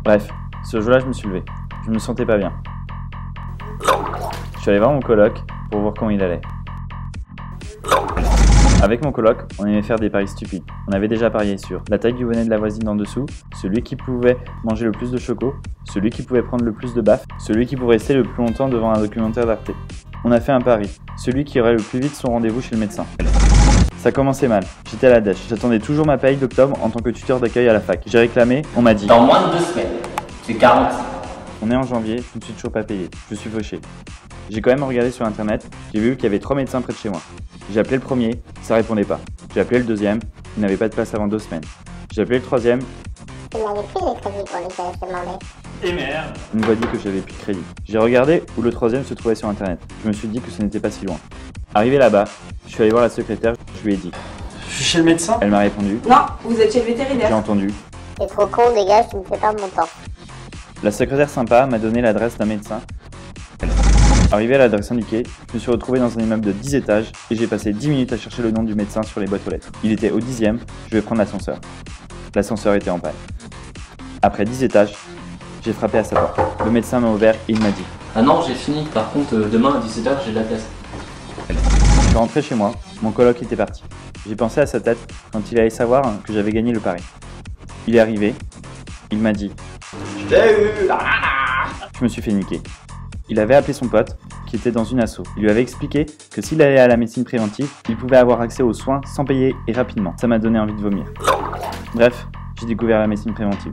Bref, ce jour-là, je me suis levé. Je me sentais pas bien. Je suis allé voir mon coloc pour voir comment il allait. Avec mon coloc, on aimait faire des paris stupides. On avait déjà parié sur la taille du bonnet de la voisine en dessous, celui qui pouvait manger le plus de choco, celui qui pouvait prendre le plus de baffes, celui qui pourrait rester le plus longtemps devant un documentaire d'Arte. On a fait un pari, celui qui aurait le plus vite son rendez-vous chez le médecin. Ça commençait mal, j'étais à la dèche, j'attendais toujours ma paye d'octobre en tant que tuteur d'accueil à la fac. J'ai réclamé, on m'a dit dans moins de 2 semaines, c'est 40. On est en janvier, je ne suis toujours pas payé, je suis fauché. J'ai quand même regardé sur internet, j'ai vu qu'il y avait 3 médecins près de chez moi. J'ai appelé le premier, ça répondait pas. J'ai appelé le deuxième, il n'avait pas de place avant 2 semaines. J'ai appelé le troisième, il n'avait plus les crédits pour lesquels je demandais. et merde, il me dit que j'avais plus de crédit. J'ai regardé où le troisième se trouvait sur internet. Je me suis dit que ce n'était pas si loin. Arrivé là-bas, je suis allé voir la secrétaire, je lui ai dit. Je suis chez le médecin. Elle m'a répondu. Non, vous êtes chez le J'ai vétérinaire. entendu. T'es trop con, dégage, tu me fais perdre mon temps. La secrétaire sympa m'a donné l'adresse d'un médecin. Arrivé à l'adresse indiquée, je me suis retrouvé dans un immeuble de 10 étages et j'ai passé 10 minutes à chercher le nom du médecin sur les boîtes aux lettres. Il était au 10e, je vais prendre l'ascenseur. L'ascenseur était en panne. Après 10 étages, j'ai frappé à sa porte. Le médecin m'a ouvert et il m'a dit. Ah non, j'ai fini. Par contre, demain à 17h, j'ai de la place. Je suis rentré chez moi, mon coloc était parti. J'ai pensé à sa tête quand il allait savoir que j'avais gagné le pari. Il est arrivé, il m'a dit. Je l'ai eu. Je me suis fait niquer. Il avait appelé son pote, qui était dans une asso. Il lui avait expliqué que s'il allait à la médecine préventive, il pouvait avoir accès aux soins sans payer et rapidement. Ça m'a donné envie de vomir. Bref, j'ai découvert la médecine préventive.